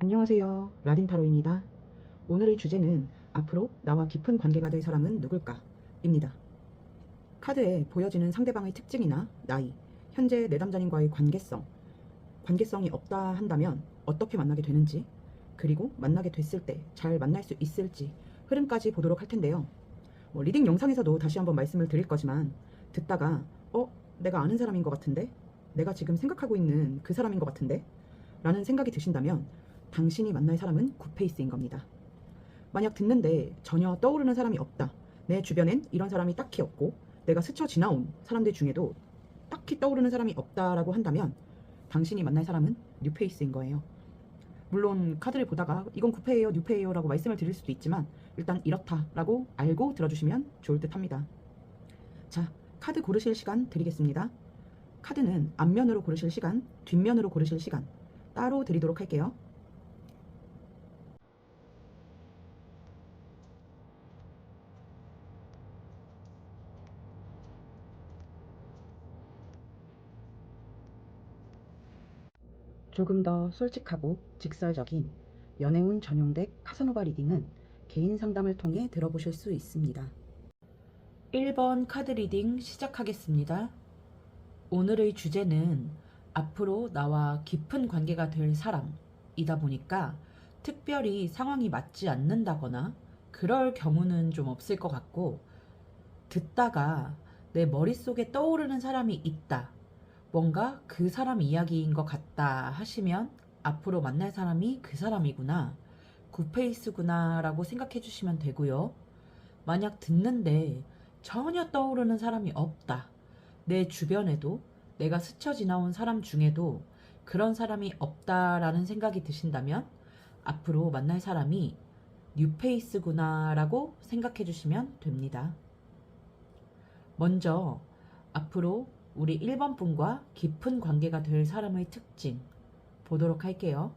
안녕하세요. 라딘타로입니다. 오늘의 주제는 앞으로 나와 깊은 관계가 될 사람은 누굴까? 입니다. 카드에 보여지는 상대방의 특징이나 나이, 현재 내담자님과의 관계성이 없다 한다면 어떻게 만나게 되는지, 그리고 만나게 됐을 때 잘 만날 수 있을지 흐름까지 보도록 할 텐데요. 리딩 영상에서도 다시 한번 말씀을 드릴 거지만 듣다가 내가 아는 사람인 것 같은데? 내가 지금 생각하고 있는 그 사람인 것 같은데? 라는 생각이 드신다면 당신이 만날 사람은 굿페이스인 겁니다. 만약 듣는데 전혀 떠오르는 사람이 없다. 내 주변엔 이런 사람이 딱히 없고 내가 스쳐 지나온 사람들 중에도 딱히 떠오르는 사람이 없다라고 한다면 당신이 만날 사람은 뉴페이스인 거예요. 물론 카드를 보다가 이건 굿페이에요, 뉴페이에요 라고 말씀을 드릴 수도 있지만 일단 이렇다라고 알고 들어주시면 좋을 듯 합니다. 자, 카드 고르실 시간 드리겠습니다. 카드는 앞면으로 고르실 시간, 뒷면으로 고르실 시간 따로 드리도록 할게요. 조금 더 솔직하고 직설적인 연애운 전용 덱 카사노바 리딩은 개인 상담을 통해 들어보실 수 있습니다. 1번 카드 리딩 시작하겠습니다. 오늘의 주제는 앞으로 나와 깊은 관계가 될 사람이다 보니까 특별히 상황이 맞지 않는다거나 그럴 경우는 좀 없을 것 같고, 듣다가 내 머릿속에 떠오르는 사람이 있다, 뭔가 그 사람 이야기인 것 같다 하시면 앞으로 만날 사람이 그 사람이구나, 굿페이스구나 라고 생각해 주시면 되고요. 만약 듣는데 전혀 떠오르는 사람이 없다, 내 주변에도 내가 스쳐 지나온 사람 중에도 그런 사람이 없다라는 생각이 드신다면 앞으로 만날 사람이 뉴페이스구나 라고 생각해 주시면 됩니다. 먼저 앞으로 우리 1번 분과 깊은 관계가 될 사람의 특징 보도록 할게요.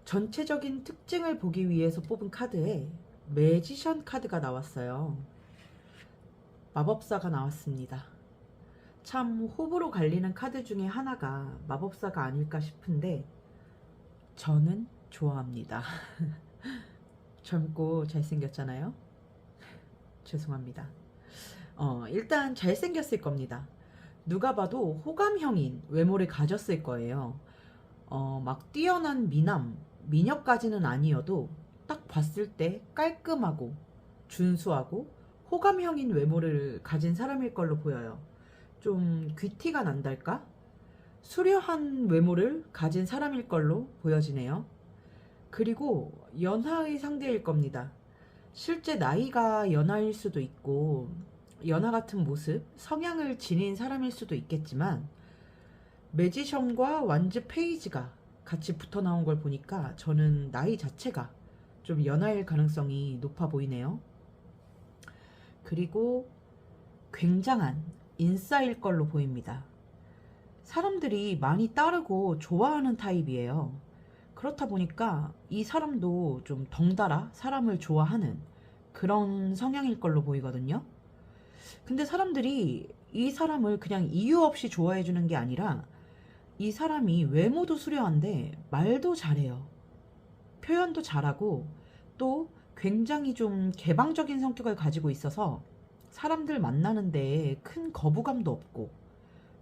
전체적인 특징을 보기 위해서 뽑은 카드에 매지션 카드가 나왔어요. 마법사가 나왔습니다. 참 호불호 갈리는 카드 중에 하나가 마법사가 아닐까 싶은데 저는 좋아합니다. 젊고 잘생겼잖아요. 죄송합니다. 일단 잘생겼을 겁니다. 누가 봐도 호감형인 외모를 가졌을 거예요. 막 뛰어난 미녀까지는 아니어도 딱 봤을 때 깔끔하고 준수하고 호감형인 외모를 가진 사람일 걸로 보여요. 좀 귀티가 난달까? 수려한 외모를 가진 사람일 걸로 보여지네요. 그리고 연하의 상대일 겁니다. 실제 나이가 연하일 수도 있고 연하 같은 모습, 성향을 지닌 사람일 수도 있겠지만 매지션과 완즈 페이지가 같이 붙어 나온 걸 보니까 저는 나이 자체가 좀 연하일 가능성이 높아 보이네요. 그리고 굉장한 인싸일 걸로 보입니다. 사람들이 많이 따르고 좋아하는 타입이에요. 그렇다 보니까 이 사람도 좀 덩달아 사람을 좋아하는 그런 성향일 걸로 보이거든요. 근데 사람들이 이 사람을 그냥 이유 없이 좋아해 주는 게 아니라 이 사람이 외모도 수려한데 말도 잘해요. 표현도 잘하고 또 굉장히 좀 개방적인 성격을 가지고 있어서 사람들 만나는데 큰 거부감도 없고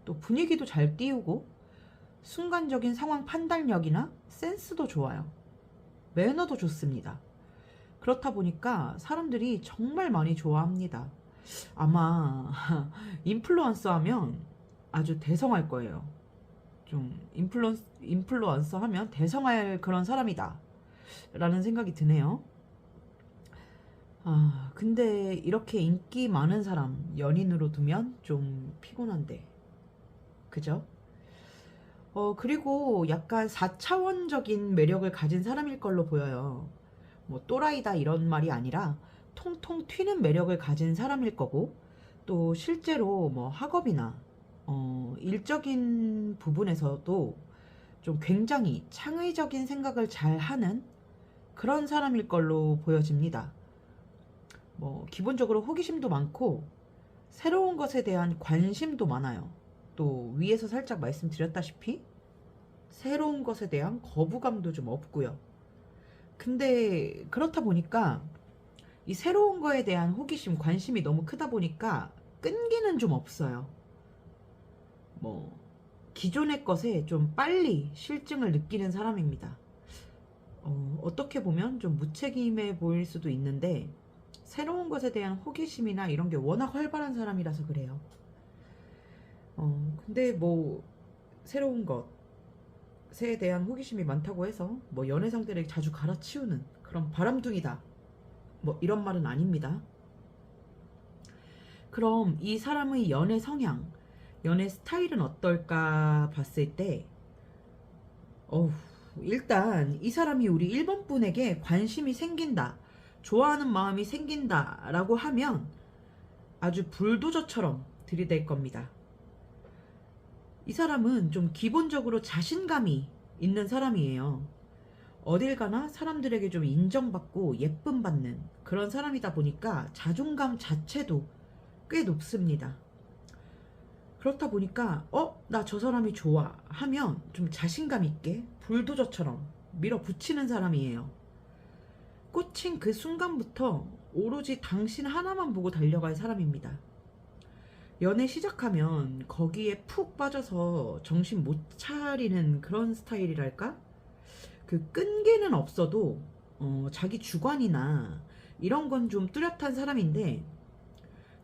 또 분위기도 잘 띄우고 순간적인 상황 판단력이나 센스도 좋아요. 매너도 좋습니다. 그렇다 보니까 사람들이 정말 많이 좋아합니다. 아마 인플루언서 하면 아주 대성할 거예요. 좀 인플루언서 하면 대성할 그런 사람이다 라는 생각이 드네요. 근데 이렇게 인기 많은 사람 연인으로 두면 좀 피곤한데, 그죠? 그리고 약간 4차원적인 매력을 가진 사람일 걸로 보여요. 뭐 또라이다 이런 말이 아니라 통통 튀는 매력을 가진 사람일 거고, 또 실제로 뭐 학업이나 일적인 부분에서도 좀 굉장히 창의적인 생각을 잘 하는 그런 사람일 걸로 보여집니다. 뭐 기본적으로 호기심도 많고 새로운 것에 대한 관심도 많아요. 또 위에서 살짝 말씀드렸다시피 새로운 것에 대한 거부감도 좀 없고요. 근데 그렇다 보니까 이 새로운 거에 대한 호기심, 관심이 너무 크다 보니까 끈기는 좀 없어요. 뭐 기존의 것에 좀 빨리 실증을 느끼는 사람입니다. 어떻게 보면 좀 무책임해 보일 수도 있는데 새로운 것에 대한 호기심이나 이런 게 워낙 활발한 사람이라서 그래요. 근데 뭐 새로운 것에 대한 호기심이 많다고 해서 뭐 연애 상대를 자주 갈아치우는 그런 바람둥이다, 뭐 이런 말은 아닙니다. 그럼 이 사람의 연애 성향, 연애 스타일은 어떨까 봤을 때, 일단 이 사람이 우리 1번 분에게 관심이 생긴다, 좋아하는 마음이 생긴다 라고 하면 아주 불도저처럼 들이댈 겁니다. 이 사람은 좀 기본적으로 자신감이 있는 사람이에요. 어딜 가나 사람들에게 좀 인정받고 예쁨 받는 그런 사람이다 보니까 자존감 자체도 꽤 높습니다. 그렇다 보니까 나 저 사람이 좋아 하면 좀 자신감 있게 불도저처럼 밀어붙이는 사람이에요. 꽂힌 그 순간부터 오로지 당신 하나만 보고 달려갈 사람입니다. 연애 시작하면 거기에 푹 빠져서 정신 못 차리는 그런 스타일이랄까? 그 끈기는 없어도 자기 주관이나 이런 건 좀 뚜렷한 사람인데,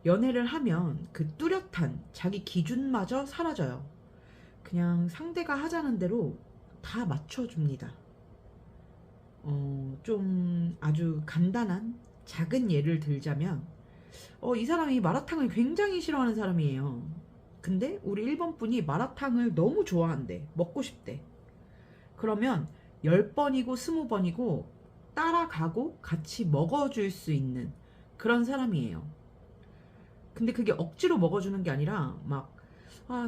연애를 하면 그 뚜렷한 자기 기준마저 사라져요. 그냥 상대가 하자는 대로 다 맞춰줍니다. 좀 아주 간단한 작은 예를 들자면, 이 사람이 마라탕을 굉장히 싫어하는 사람이에요. 근데 우리 1번 분이 마라탕을 너무 좋아한대. 먹고 싶대. 그러면 10번이고 20번이고 따라가고 같이 먹어줄 수 있는 그런 사람이에요. 근데 그게 억지로 먹어주는 게 아니라 막,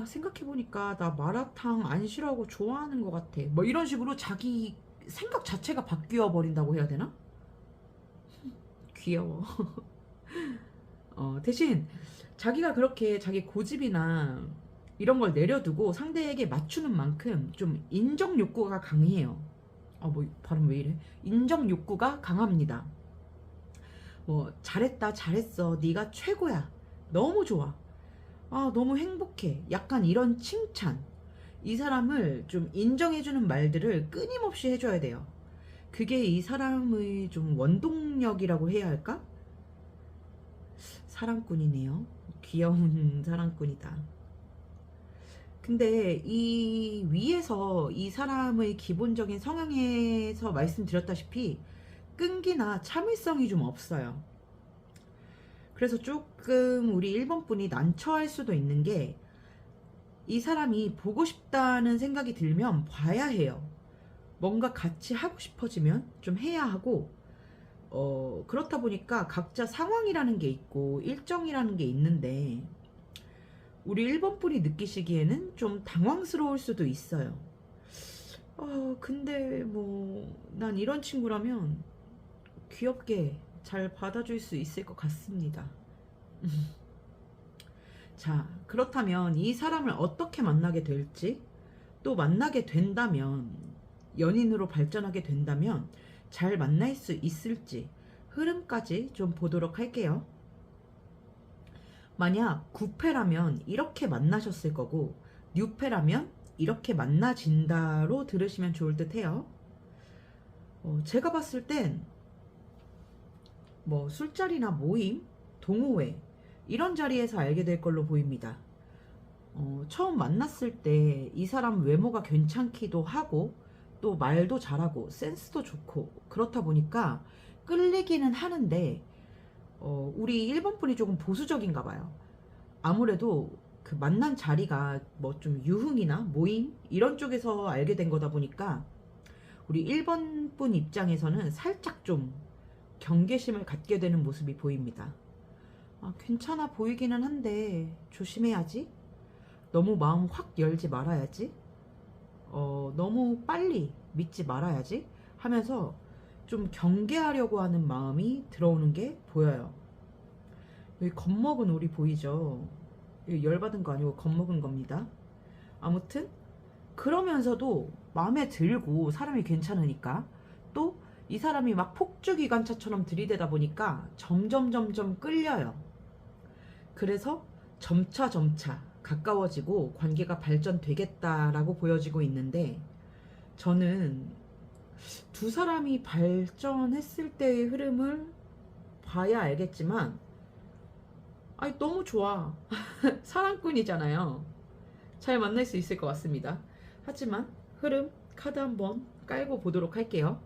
생각해보니까 나 마라탕 안 싫어하고 좋아하는 것 같아, 뭐 이런 식으로 자기 생각 자체가 바뀌어 버린다고 해야 되나? 귀여워. 대신 자기가 그렇게 자기 고집이나 이런 걸 내려두고 상대에게 맞추는 만큼 좀 인정 욕구가 강해요. 뭐 발음 왜 이래? 인정 욕구가 강합니다. 뭐 잘했다, 잘했어, 네가 최고야, 너무 좋아, 너무 행복해, 약간 이런 칭찬, 이 사람을 좀 인정해주는 말들을 끊임없이 해줘야 돼요. 그게 이 사람의 좀 원동력이라고 해야 할까? 사랑꾼이네요. 귀여운 사랑꾼이다. 근데 이 위에서 이 사람의 기본적인 성향에서 말씀드렸다시피 끈기나 참을성이 좀 없어요. 그래서 조금 우리 1번 분이 난처할 수도 있는 게, 이 사람이 보고 싶다는 생각이 들면 봐야 해요. 뭔가 같이 하고 싶어지면 좀 해야 하고, 그렇다 보니까 각자 상황이라는 게 있고 일정이라는 게 있는데, 우리 1번 분이 느끼시기에는 좀 당황스러울 수도 있어요. 근데 뭐 난 이런 친구라면 귀엽게 잘 받아줄 수 있을 것 같습니다. 자, 그렇다면 이 사람을 어떻게 만나게 될지, 또 만나게 된다면, 연인으로 발전하게 된다면 잘 만날 수 있을지 흐름까지 좀 보도록 할게요. 만약 9패라면 이렇게 만나셨을 거고, 6패라면 이렇게 만나진다로 들으시면 좋을 듯 해요. 제가 봤을 땐 뭐 술자리나 모임, 동호회 이런 자리에서 알게 될 걸로 보입니다. 처음 만났을 때 이 사람 외모가 괜찮기도 하고 또 말도 잘하고 센스도 좋고 그렇다 보니까 끌리기는 하는데, 우리 1번 분이 조금 보수적인가 봐요. 아무래도 그 만난 자리가 뭐 좀 유흥이나 모임 이런 쪽에서 알게 된 거다 보니까 우리 1번 분 입장에서는 살짝 좀 경계심을 갖게 되는 모습이 보입니다. 괜찮아 보이기는 한데 조심해야지, 너무 마음 확 열지 말아야지, 너무 빨리 믿지 말아야지 하면서 좀 경계하려고 하는 마음이 들어오는 게 보여요. 여기 겁먹은 오리 보이죠? 열받은 거 아니고 겁먹은 겁니다. 아무튼 그러면서도 마음에 들고 사람이 괜찮으니까 또 이 사람이 막 폭주기관차처럼 들이대다 보니까 점점 끌려요. 그래서 점차 가까워지고 관계가 발전되겠다라고 보여지고 있는데 저는 두 사람이 발전했을 때의 흐름을 봐야 알겠지만 아니 너무 좋아. 사랑꾼이잖아요. 잘 만날 수 있을 것 같습니다. 하지만 흐름 카드 한번 깔고 보도록 할게요.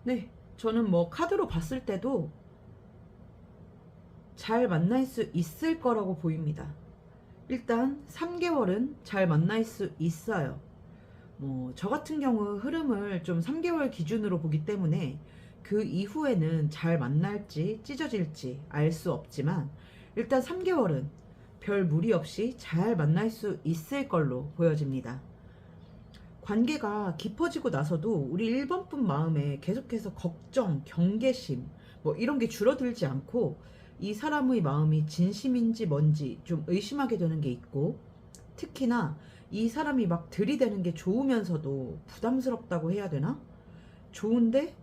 네, 저는 뭐 카드로 봤을 때도 잘 만날 수 있을 거라고 보입니다. 일단 3개월은 잘 만날 수 있어요. 뭐 저 같은 경우 흐름을 좀 3개월 기준으로 보기 때문에 그 이후에는 잘 만날지 찢어질지 알 수 없지만 일단 3개월은 별 무리 없이 잘 만날 수 있을 걸로 보여집니다. 관계가 깊어지고 나서도 우리 1번분 마음에 계속해서 걱정, 경계심 뭐 이런 게 줄어들지 않고 이 사람의 마음이 진심인지 뭔지 좀 의심하게 되는 게 있고 특히나 이 사람이 막 들이대는 게 좋으면서도 부담스럽다고 해야 되나? 좋은데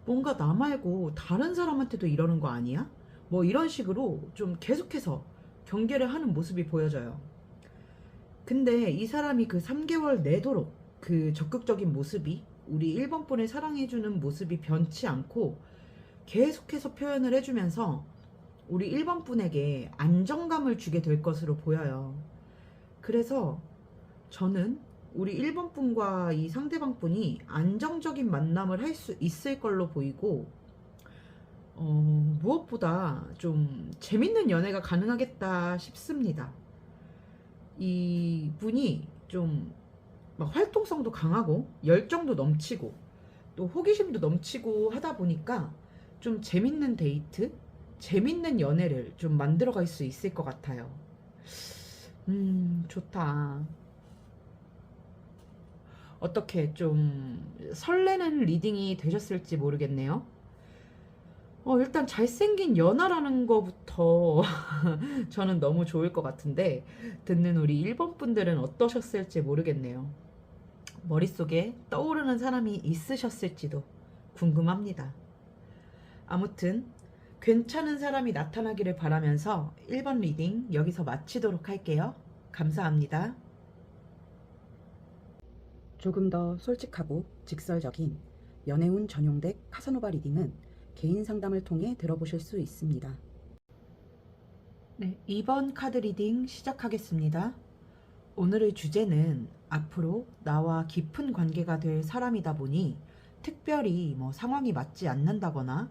뭔가 나 말고 다른 사람한테도 이러는 거 아니야? 뭐 이런 식으로 좀 계속해서 경계를 하는 모습이 보여져요. 근데 이 사람이 그 3개월 내도록 그 적극적인 모습이 우리 1번 분을 사랑해주는 모습이 변치 않고 계속해서 표현을 해주면서 우리 1번 분에게 안정감을 주게 될 것으로 보여요. 그래서 저는 우리 1번 분과 이 상대방 분이 안정적인 만남을 할 수 있을 걸로 보이고 무엇보다 좀 재밌는 연애가 가능하겠다 싶습니다. 이 분이 좀 막 활동성도 강하고 열정도 넘치고 또 호기심도 넘치고 하다 보니까 좀 재밌는 데이트, 재밌는 연애를 좀 만들어갈 수 있을 것 같아요. 좋다. 어떻게 좀 설레는 리딩이 되셨을지 모르겠네요. 일단 잘생긴 연하라는 거부터 저는 너무 좋을 것 같은데 듣는 우리 1번 분들은 어떠셨을지 모르겠네요. 머릿속에 떠오르는 사람이 있으셨을지도 궁금합니다. 아무튼 괜찮은 사람이 나타나기를 바라면서 1번 리딩 여기서 마치도록 할게요. 감사합니다. 조금 더 솔직하고 직설적인 연애운 전용 덱 카사노바 리딩은 개인 상담을 통해 들어보실 수 있습니다. 네, 2번 카드 리딩 시작하겠습니다. 오늘의 주제는 앞으로 나와 깊은 관계가 될 사람이다 보니 특별히 뭐 상황이 맞지 않는다거나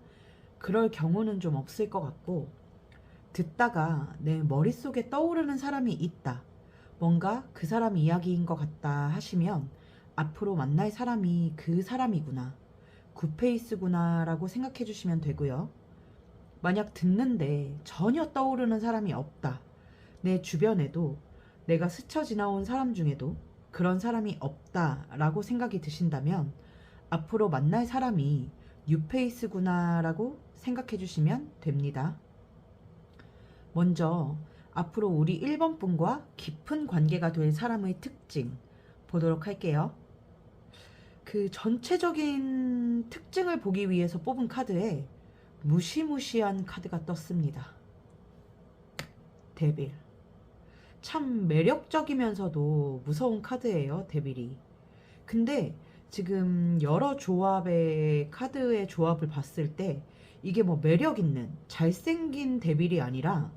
그럴 경우는 좀 없을 것 같고 듣다가 내 머릿속에 떠오르는 사람이 있다. 뭔가 그 사람 이야기인 것 같다 하시면 앞으로 만날 사람이 그 사람이구나. 굿페이스구나 라고 생각해 주시면 되고요. 만약 듣는데 전혀 떠오르는 사람이 없다. 내 주변에도 내가 스쳐 지나온 사람 중에도 그런 사람이 없다 라고 생각이 드신다면 앞으로 만날 사람이 뉴페이스구나 라고 생각해 주시면 됩니다. 먼저 앞으로 우리 1번 분과 깊은 관계가 될 사람의 특징 보도록 할게요. 그 전체적인 특징을 보기 위해서 뽑은 카드에 무시무시한 카드가 떴습니다. 데빌. 참 매력적이면서도 무서운 카드예요, 데빌이. 근데 지금 여러 조합의 카드의 조합을 봤을 때 이게 뭐 매력 있는 잘생긴 데빌이 아니라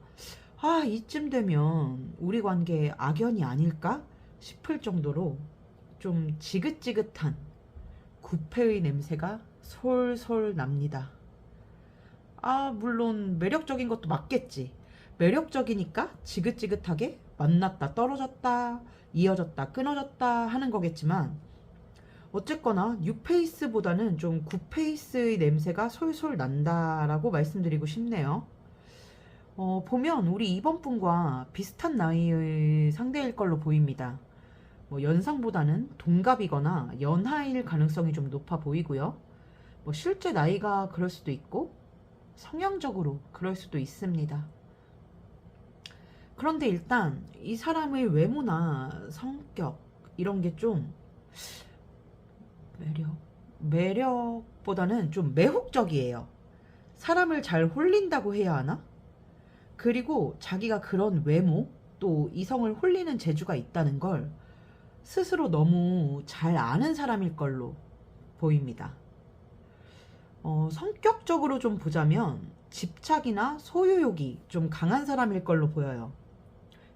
이쯤 되면 우리 관계의 악연이 아닐까 싶을 정도로 좀 지긋지긋한 구패의 냄새가 솔솔 납니다. 물론 매력적인 것도 맞겠지. 매력적이니까 지긋지긋하게 만났다 떨어졌다 이어졌다 끊어졌다 하는 거겠지만 어쨌거나 뉴페이스보다는 좀 굿페이스의 냄새가 솔솔 난다라고 말씀드리고 싶네요. 보면 우리 이번 분과 비슷한 나이의 상대일 걸로 보입니다. 뭐 연상보다는 동갑이거나 연하일 가능성이 좀 높아 보이고요. 뭐 실제 나이가 그럴 수도 있고 성향적으로 그럴 수도 있습니다. 그런데 일단 이 사람의 외모나 성격 이런 게 좀 매력보다는 좀 매혹적이에요. 사람을 잘 홀린다고 해야 하나? 그리고 자기가 그런 외모 또 이성을 홀리는 재주가 있다는 걸 스스로 너무 잘 아는 사람일 걸로 보입니다. 성격적으로 좀 보자면 집착이나 소유욕이 좀 강한 사람일 걸로 보여요.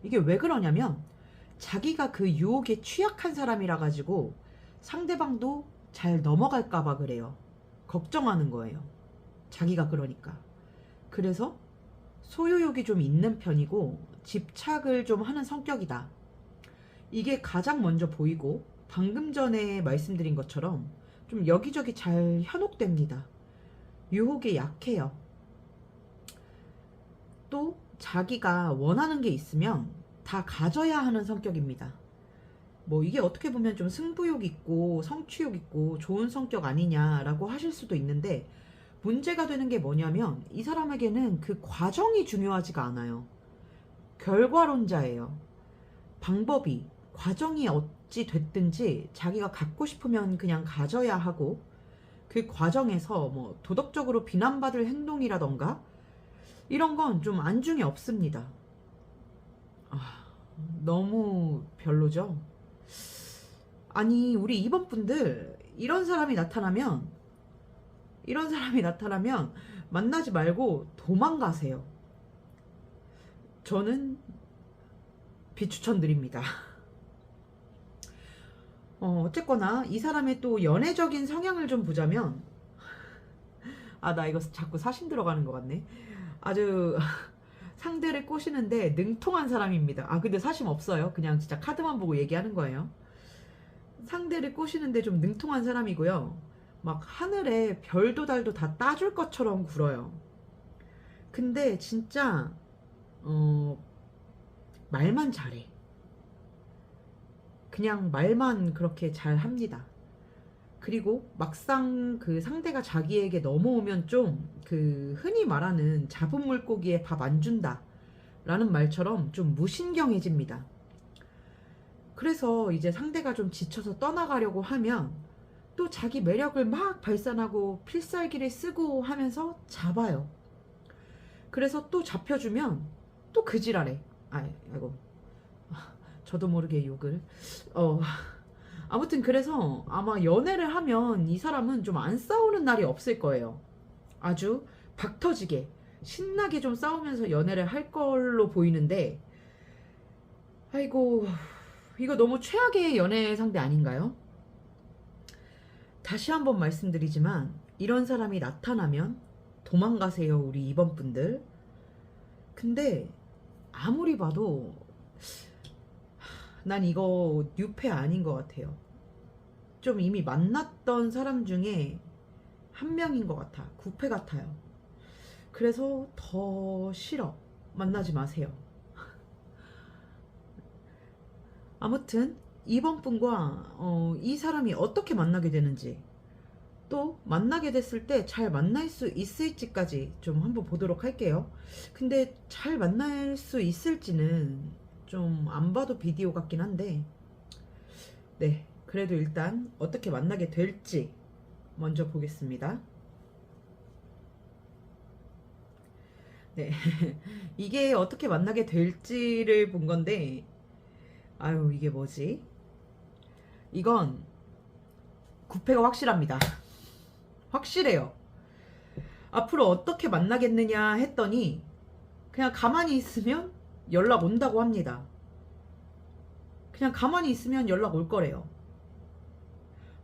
이게 왜 그러냐면 자기가 그 유혹에 취약한 사람이라 가지고 상대방도 잘 넘어갈까봐 그래요. 걱정하는 거예요. 자기가 그러니까. 그래서 소유욕이 좀 있는 편이고 집착을 좀 하는 성격이다. 이게 가장 먼저 보이고 방금 전에 말씀드린 것처럼 좀 여기저기 잘 현혹됩니다. 유혹에 약해요. 또 자기가 원하는 게 있으면 다 가져야 하는 성격입니다. 뭐 이게 어떻게 보면 좀 승부욕 있고 성취욕 있고 좋은 성격 아니냐라고 하실 수도 있는데 문제가 되는 게 뭐냐면 이 사람에게는 그 과정이 중요하지가 않아요. 결과론자예요. 방법이 과정이 어찌 됐든지 자기가 갖고 싶으면 그냥 가져야 하고 그 과정에서 뭐 도덕적으로 비난받을 행동이라던가 이런 건 좀 안중에 없습니다. 너무 별로죠? 아니 우리 이번 분들 이런 사람이 나타나면 만나지 말고 도망가세요. 저는 비추천드립니다. 어쨌거나 이 사람의 또 연애적인 성향을 좀 보자면 나 이거 자꾸 사심 들어가는 것 같네. 아주 상대를 꼬시는데 능통한 사람입니다. 근데 사심 없어요. 그냥 진짜 카드만 보고 얘기하는 거예요. 상대를 꼬시는데 좀 능통한 사람이고요. 막 하늘에 별도 달도 다 따줄 것처럼 굴어요. 근데 진짜 말만 잘해. 그냥 말만 그렇게 잘 합니다. 그리고 막상 그 상대가 자기에게 넘어오면 좀 그 흔히 말하는 잡은 물고기에 밥 안 준다 라는 말처럼 좀 무신경해집니다. 그래서 이제 상대가 좀 지쳐서 떠나가려고 하면 또 자기 매력을 막 발산하고 필살기를 쓰고 하면서 잡아요. 그래서 또 잡혀주면 또 그 지랄해. 아이고 저도 모르게 욕을. 아무튼 그래서 아마 연애를 하면 이 사람은 좀 안 싸우는 날이 없을 거예요. 아주 박터지게 신나게 좀 싸우면서 연애를 할 걸로 보이는데 아이고 이거 너무 최악의 연애 상대 아닌가요? 다시 한번 말씀드리지만 이런 사람이 나타나면 도망가세요 우리 이번 분들. 근데 아무리 봐도 난 이거 뉴페 아닌 것 같아요. 좀 이미 만났던 사람 중에 한 명인 것 같아. 구패 같아요. 그래서 더 싫어. 만나지 마세요. 아무튼 이번 분과 이 사람이 어떻게 만나게 되는지 또 만나게 됐을 때 잘 만날 수 있을지까지 좀 한번 보도록 할게요. 근데 잘 만날 수 있을지는 좀 안 봐도 비디오 같긴 한데 네 그래도 일단 어떻게 만나게 될지 먼저 보겠습니다. 네 이게 어떻게 만나게 될지를 본 건데 아유 이게 뭐지? 이건 구패가 확실합니다. 확실해요. 앞으로 어떻게 만나겠느냐 했더니 그냥 가만히 있으면 연락 온다고 합니다. 그냥 가만히 있으면 연락 올 거래요.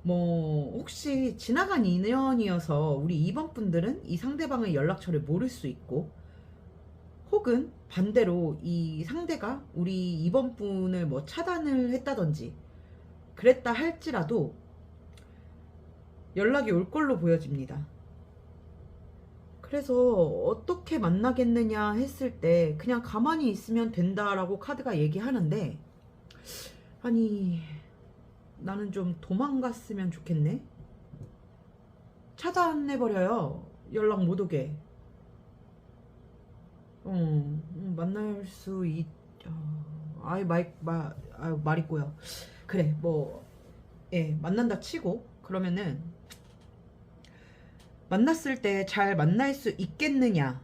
뭐 혹시 지나간 인연이어서 우리 이번 분들은 이 상대방의 연락처를 모를 수 있고 혹은 반대로 이 상대가 우리 이번 분을 뭐 차단을 했다든지 그랬다 할지라도 연락이 올 걸로 보여집니다. 그래서 어떻게 만나겠느냐 했을 때 그냥 가만히 있으면 된다라고 카드가 얘기하는데, 아니, 나는 좀 도망갔으면 좋겠네. 차단해버려요. 연락 못 오게. 만날 수 아이 말 있고요. 그래, 뭐, 예, 만난다 치고 그러면은 만났을 때 잘 만날 수 있겠느냐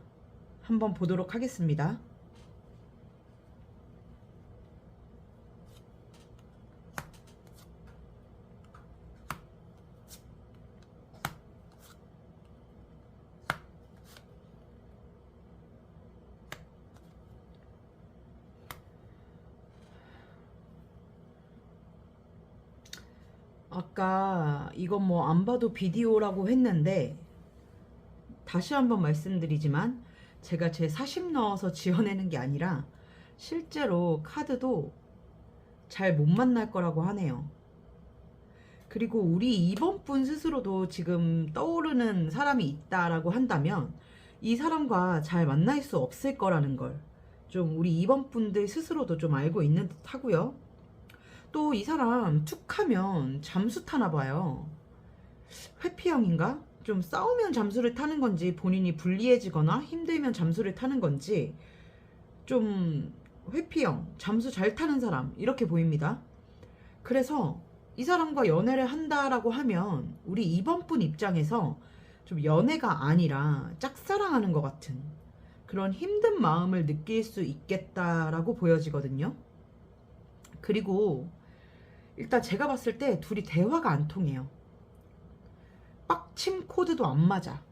한번 보도록 하겠습니다. 아까 이건 뭐 안 봐도 비디오라고 했는데, 다시 한번 말씀드리지만 제가 제 사심 넣어서 지어내는 게 아니라 실제로 카드도 잘 못 만날 거라고 하네요. 그리고 우리 2번 분 스스로도 지금 떠오르는 사람이 있다라고 한다면 이 사람과 잘 만날 수 없을 거라는 걸 좀 우리 2번 분들 스스로도 좀 알고 있는 듯 하고요. 또 이 사람 툭 하면 잠수 타나 봐요. 회피형인가? 좀 싸우면 잠수를 타는 건지, 본인이 불리해지거나 힘들면 잠수를 타는 건지, 좀 회피형, 잠수 잘 타는 사람 이렇게 보입니다. 그래서 이 사람과 연애를 한다라고 하면 우리 2번 분 입장에서 좀 연애가 아니라 짝사랑하는 것 같은 그런 힘든 마음을 느낄 수 있겠다라고 보여지거든요. 그리고 일단 제가 봤을 때 둘이 대화가 안 통해요. 빡침 코드도 안 맞아.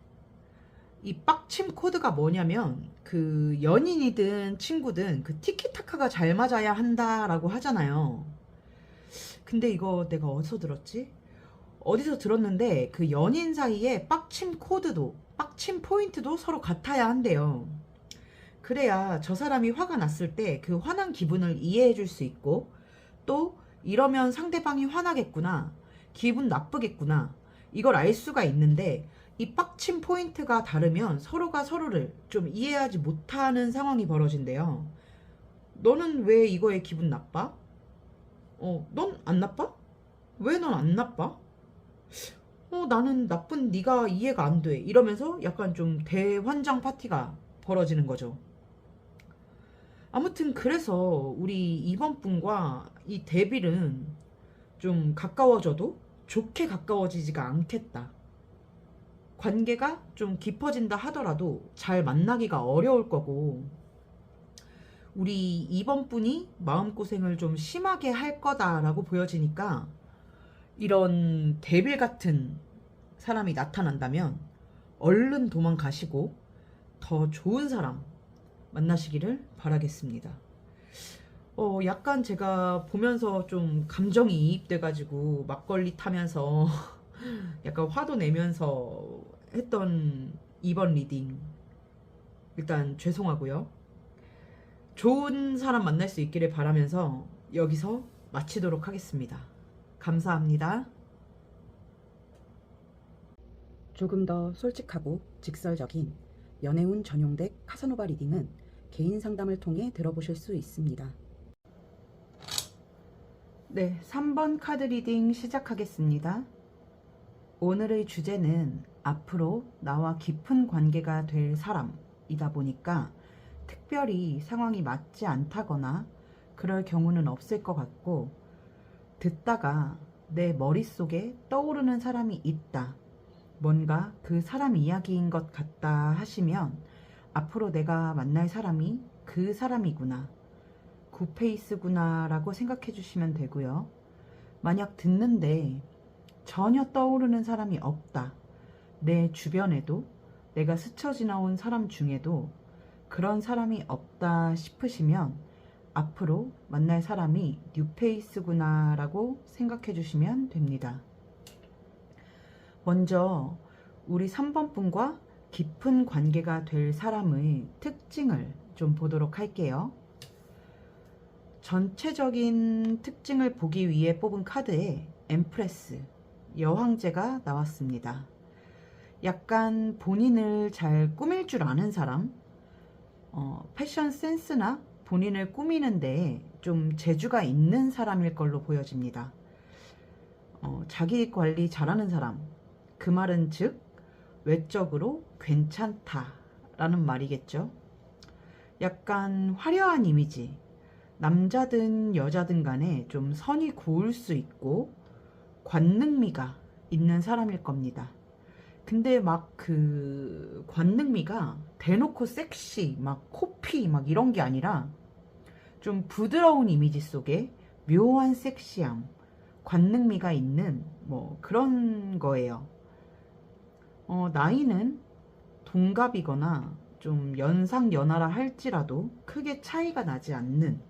이 빡침 코드가 뭐냐면, 그 연인이든 친구든 그 티키타카가 잘 맞아야 한다라고 하잖아요. 근데 이거 내가 어디서 들었지? 어디서 들었는데 그 연인 사이에 빡침 코드도 빡침 포인트도 서로 같아야 한대요. 그래야 저 사람이 화가 났을 때 그 화난 기분을 이해해 줄 수 있고, 또 이러면 상대방이 화나겠구나, 기분 나쁘겠구나, 이걸 알 수가 있는데, 이 빡침 포인트가 다르면 서로가 서로를 좀 이해하지 못하는 상황이 벌어진대요. 너는 왜 이거에 기분 나빠? 넌 안 나빠? 왜 넌 안 나빠? 나는 나쁜 네가 이해가 안 돼. 이러면서 약간 좀 대환장 파티가 벌어지는 거죠. 아무튼 그래서 우리 이번 분과 이 데빌은 좀 가까워져도 좋게 가까워지지가 않겠다. 관계가 좀 깊어진다 하더라도 잘 만나기가 어려울 거고, 우리 이번 분이 마음고생을 좀 심하게 할 거다라고 보여지니까, 이런 데빌 같은 사람이 나타난다면 얼른 도망가시고 더 좋은 사람 만나시기를 바라겠습니다. 약간 제가 보면서 좀 감정이 이입돼가지고 막걸리 타면서 약간 화도 내면서 했던 이번 리딩, 일단 죄송하고요. 좋은 사람 만날 수 있기를 바라면서 여기서 마치도록 하겠습니다. 감사합니다. 조금 더 솔직하고 직설적인 연애운 전용 덱 카사노바 리딩은 개인 상담을 통해 들어보실 수 있습니다. 네, 3번 카드 리딩 시작하겠습니다. 오늘의 주제는 앞으로 나와 깊은 관계가 될 사람이다 보니까 특별히 상황이 맞지 않다거나 그럴 경우는 없을 것 같고, 듣다가 내 머릿속에 떠오르는 사람이 있다, 뭔가 그 사람 이야기인 것 같다 하시면 앞으로 내가 만날 사람이 그 사람이구나, 굿페이스구나 라고 생각해 주시면 되고요. 만약 듣는데 전혀 떠오르는 사람이 없다, 내 주변에도 내가 스쳐 지나온 사람 중에도 그런 사람이 없다 싶으시면 앞으로 만날 사람이 뉴페이스구나 라고 생각해 주시면 됩니다. 먼저 우리 3번 분과 깊은 관계가 될 사람의 특징을 좀 보도록 할게요. 전체적인 특징을 보기 위해 뽑은 카드에 엠프레스, 여왕제가 나왔습니다. 약간 본인을 잘 꾸밀 줄 아는 사람, 패션 센스나 본인을 꾸미는데 좀 재주가 있는 사람일 걸로 보여집니다. 자기 관리 잘하는 사람, 그 말은 즉 외적으로 괜찮다라는 말이겠죠. 약간 화려한 이미지, 남자든 여자든 간에 좀 선이 고울 수 있고 관능미가 있는 사람일 겁니다. 근데 막 그 관능미가 대놓고 섹시, 막 코피 막 이런 게 아니라 좀 부드러운 이미지 속에 묘한 섹시함, 관능미가 있는 뭐 그런 거예요. 나이는 동갑이거나 좀 연상연하라 할지라도 크게 차이가 나지 않는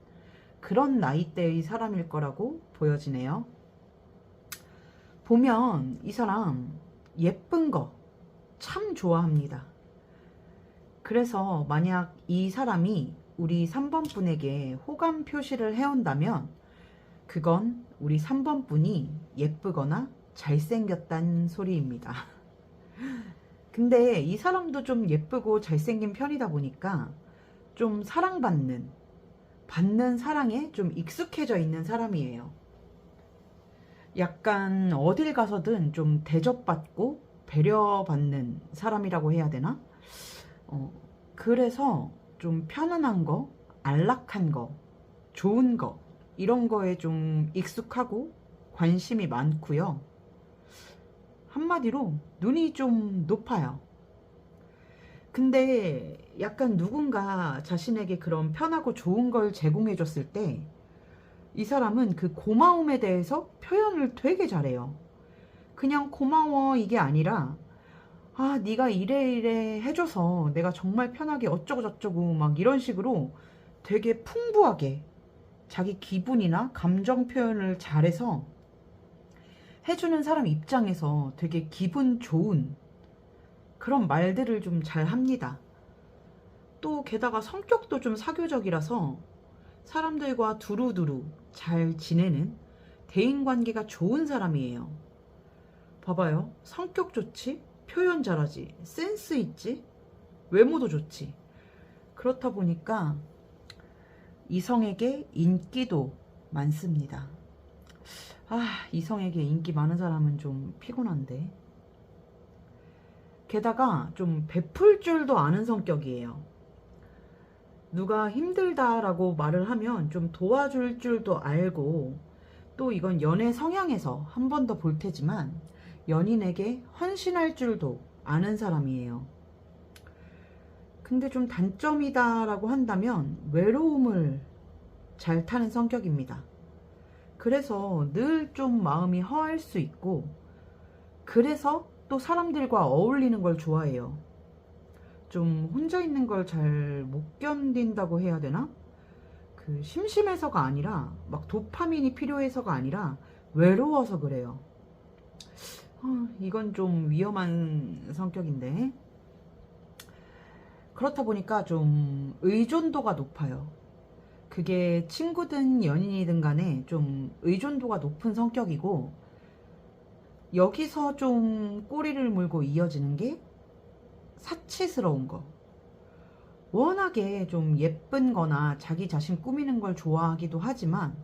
그런 나이대의 사람일 거라고 보여지네요. 보면 이 사람 예쁜 거 참 좋아합니다. 그래서 만약 이 사람이 우리 3번 분에게 호감 표시를 해온다면 그건 우리 3번 분이 예쁘거나 잘생겼단 소리입니다. 근데 이 사람도 좀 예쁘고 잘생긴 편이다 보니까 좀 받는 사랑에 좀 익숙해져 있는 사람이에요. 약간 어딜 가서든 좀 대접받고 배려받는 사람이라고 해야 되나? 그래서 좀 편안한 거, 안락한 거, 좋은 거, 이런 거에 좀 익숙하고 관심이 많고요. 한마디로 눈이 좀 높아요. 근데 약간 누군가 자신에게 그런 편하고 좋은 걸 제공해 줬을 때 이 사람은 그 고마움에 대해서 표현을 되게 잘해요. 그냥 고마워 이게 아니라 아 네가 이래 해줘서 내가 정말 편하게 어쩌고 저쩌고 막 이런 식으로 되게 풍부하게 자기 기분이나 감정 표현을 잘해서 해주는 사람 입장에서 되게 기분 좋은 그런 말들을 좀 잘 합니다. 또 게다가 성격도 좀 사교적이라서 사람들과 두루두루 잘 지내는 대인관계가 좋은 사람이에요. 봐봐요. 성격 좋지, 표현 잘하지, 센스 있지, 외모도 좋지. 그렇다 보니까 이성에게 인기도 많습니다. 이성에게 인기 많은 사람은 좀 피곤한데. 게다가 좀 베풀 줄도 아는 성격이에요. 누가 힘들다라고 말을 하면 좀 도와줄 줄도 알고, 또 이건 연애 성향에서 한 번 더 볼 테지만 연인에게 헌신할 줄도 아는 사람이에요. 근데 좀 단점이다라고 한다면 외로움을 잘 타는 성격입니다. 그래서 늘 좀 마음이 허할 수 있고, 그래서 또 사람들과 어울리는 걸 좋아해요. 좀 혼자 있는 걸 잘 못 견딘다고 해야 되나? 그 심심해서가 아니라 막 도파민이 필요해서가 아니라 외로워서 그래요. 이건 좀 위험한 성격인데. 그렇다 보니까 좀 의존도가 높아요. 그게 친구든 연인이든 간에 좀 의존도가 높은 성격이고, 여기서 좀 꼬리를 물고 이어지는 게 사치스러운 거. 워낙에 좀 예쁜 거나 자기 자신 꾸미는 걸 좋아하기도 하지만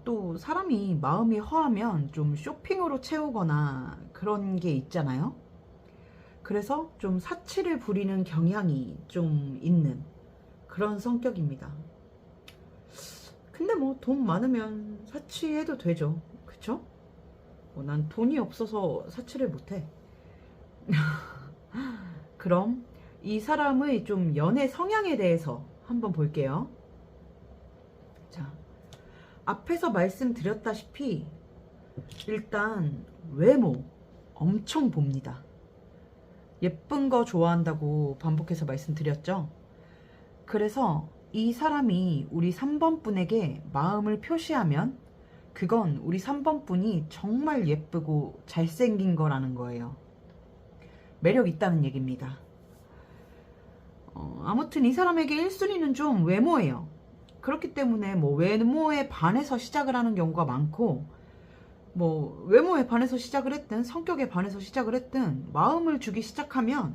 또 사람이 마음이 허하면 좀 쇼핑으로 채우거나 그런 게 있잖아요. 그래서 좀 사치를 부리는 경향이 좀 있는 그런 성격입니다. 근데 뭐 돈 많으면 사치해도 되죠. 그쵸? 난 돈이 없어서 사치를 못해. 그럼 이 사람의 좀 연애 성향에 대해서 한번 볼게요. 자, 앞에서 말씀드렸다시피 일단 외모 엄청 봅니다. 예쁜 거 좋아한다고 반복해서 말씀드렸죠. 그래서 이 사람이 우리 3번 분에게 마음을 표시하면 그건 우리 3번 분이 정말 예쁘고 잘생긴 거라는 거예요. 매력 있다는 얘기입니다. 아무튼 이 사람에게 1순위는 좀 외모예요. 그렇기 때문에 뭐 외모에 반해서 시작을 하는 경우가 많고, 뭐 외모에 반해서 시작을 했든 성격에 반해서 시작을 했든 마음을 주기 시작하면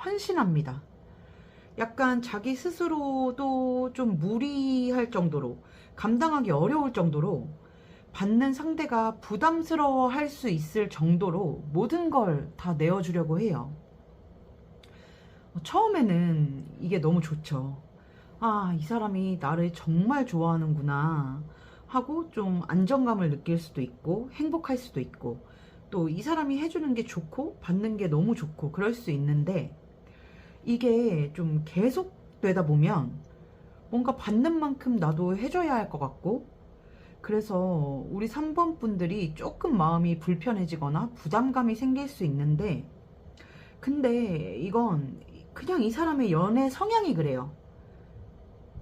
헌신합니다. 약간 자기 스스로도 좀 무리할 정도로, 감당하기 어려울 정도로, 받는 상대가 부담스러워 할 수 있을 정도로 모든 걸 다 내어주려고 해요. 처음에는 이게 너무 좋죠. 아, 이 사람이 나를 정말 좋아하는구나 하고 좀 안정감을 느낄 수도 있고 행복할 수도 있고, 또 이 사람이 해주는 게 좋고 받는 게 너무 좋고 그럴 수 있는데, 이게 좀 계속 되다 보면 뭔가 받는 만큼 나도 해줘야 할 것 같고, 그래서 우리 3번 분들이 조금 마음이 불편해지거나 부담감이 생길 수 있는데, 근데 이건 그냥 이 사람의 연애 성향이 그래요.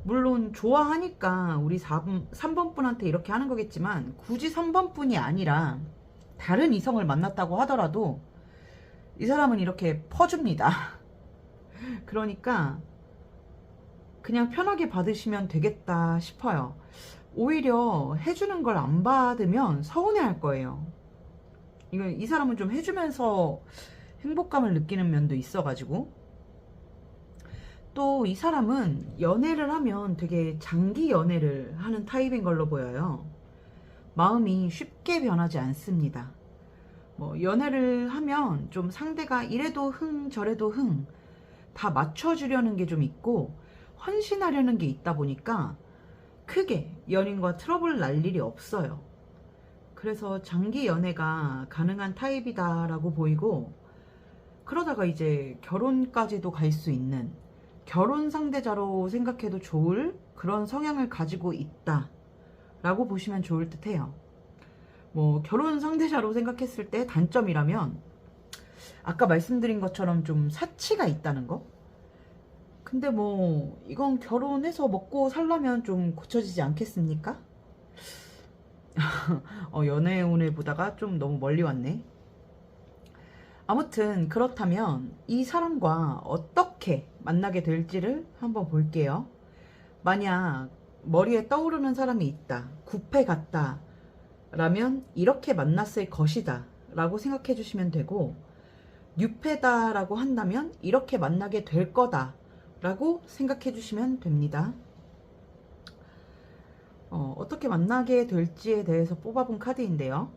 물론 좋아하니까 우리 3번 분한테 이렇게 하는 거겠지만, 굳이 3번 분이 아니라 다른 이성을 만났다고 하더라도 이 사람은 이렇게 퍼줍니다. 그러니까 그냥 편하게 받으시면 되겠다 싶어요. 오히려 해주는 걸 안 받으면 서운해 할 거예요. 이 사람은 좀 해주면서 행복감을 느끼는 면도 있어가지고, 또 이 사람은 연애를 하면 되게 장기 연애를 하는 타입인 걸로 보여요. 마음이 쉽게 변하지 않습니다. 뭐 연애를 하면 좀 상대가 이래도 흥 저래도 흥 다 맞춰주려는 게 좀 있고 헌신하려는 게 있다 보니까 크게 연인과 트러블 날 일이 없어요. 그래서 장기 연애가 가능한 타입이다라고 보이고, 그러다가 이제 결혼까지도 갈 수 있는 결혼 상대자로 생각해도 좋을 그런 성향을 가지고 있다 라고 보시면 좋을 듯 해요. 뭐 결혼 상대자로 생각했을 때 단점이라면 아까 말씀드린 것처럼 좀 사치가 있다는 거. 근데 뭐 이건 결혼해서 먹고 살려면 좀 고쳐지지 않겠습니까? 연애운을 보다가 좀 너무 멀리 왔네. 아무튼 그렇다면 이 사람과 어떻게 만나게 될지를 한번 볼게요. 만약 머리에 떠오르는 사람이 있다, 굽해 갔다 라면 이렇게 만났을 것이다 라고 생각해 주시면 되고, 뉴페다 라고 한다면 이렇게 만나게 될 거다 라고 생각해 주시면 됩니다. 어떻게 만나게 될지에 대해서 뽑아본 카드인데요.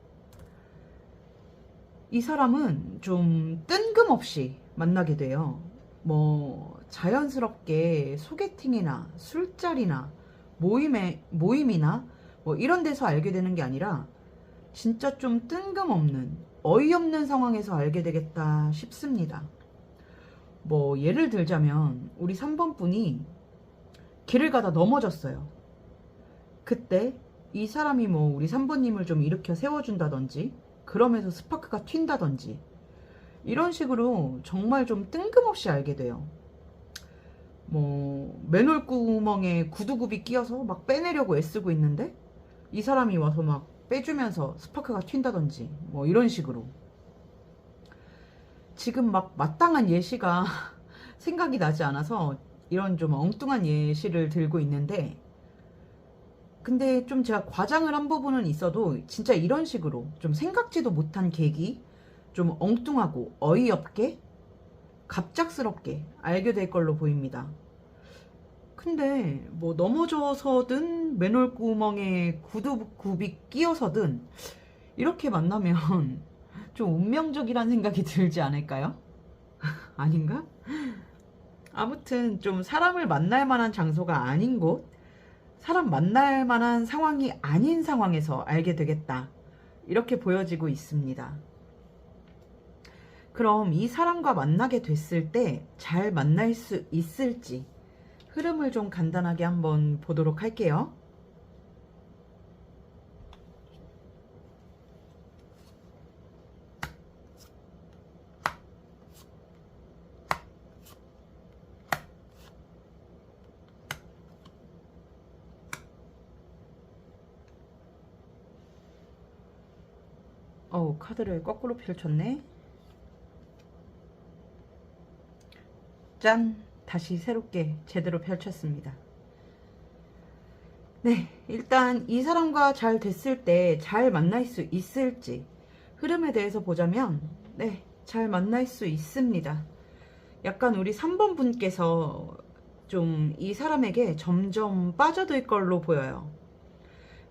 이 사람은 좀 뜬금없이 만나게 돼요. 뭐 자연스럽게 소개팅이나 술자리나 모임이나 뭐 이런 데서 알게 되는 게 아니라 진짜 좀 뜬금없는 어이없는 상황에서 알게 되겠다 싶습니다. 뭐 예를 들자면 우리 3번 분이 길을 가다 넘어졌어요. 그때 이 사람이 뭐 우리 3번님을 좀 일으켜 세워준다든지, 그러면서 스파크가 튄다든지, 이런 식으로 정말 좀 뜬금없이 알게 돼요. 뭐 맨홀 구멍에 구두굽이 끼어서 막 빼내려고 애쓰고 있는데 이 사람이 와서 막 빼주면서 스파크가 튄다든지, 뭐 이런 식으로. 지금 막 마땅한 예시가 생각이 나지 않아서 이런 좀 엉뚱한 예시를 들고 있는데, 근데 좀 제가 과장을 한 부분은 있어도 진짜 이런 식으로 좀 생각지도 못한 계기, 좀 엉뚱하고 어이없게 갑작스럽게 알게 될 걸로 보입니다. 근데 뭐 넘어져서든 맨홀 구멍에 구두굽이 끼어서든 이렇게 만나면 좀 운명적이란 생각이 들지 않을까요? 아닌가? 아무튼 좀 사람을 만날 만한 장소가 아닌 곳, 사람 만날 만한 상황이 아닌 상황에서 알게 되겠다, 이렇게 보여지고 있습니다. 그럼 이 사람과 만나게 됐을 때 잘 만날 수 있을지 흐름을 좀 간단하게 한번 보도록 할게요. 카드를 거꾸로 펼쳤네. 짠! 다시 새롭게 제대로 펼쳤습니다. 네, 일단 이 사람과 잘 됐을 때 잘 만날 수 있을지 흐름에 대해서 보자면 네, 잘 만날 수 있습니다. 약간 우리 3번 분께서 좀 이 사람에게 점점 빠져들 걸로 보여요.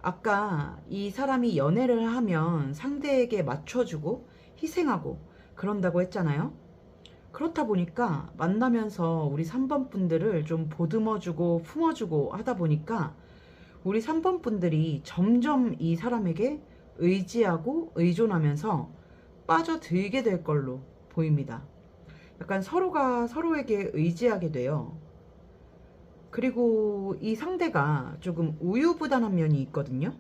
아까 이 사람이 연애를 하면 상대에게 맞춰주고 희생하고 그런다고 했잖아요. 그렇다 보니까 만나면서 우리 3번 분들을 좀 보듬어주고 품어주고 하다 보니까 우리 3번 분들이 점점 이 사람에게 의지하고 의존하면서 빠져들게 될 걸로 보입니다. 약간 서로가 서로에게 의지하게 돼요. 그리고 이 상대가 조금 우유부단한 면이 있거든요.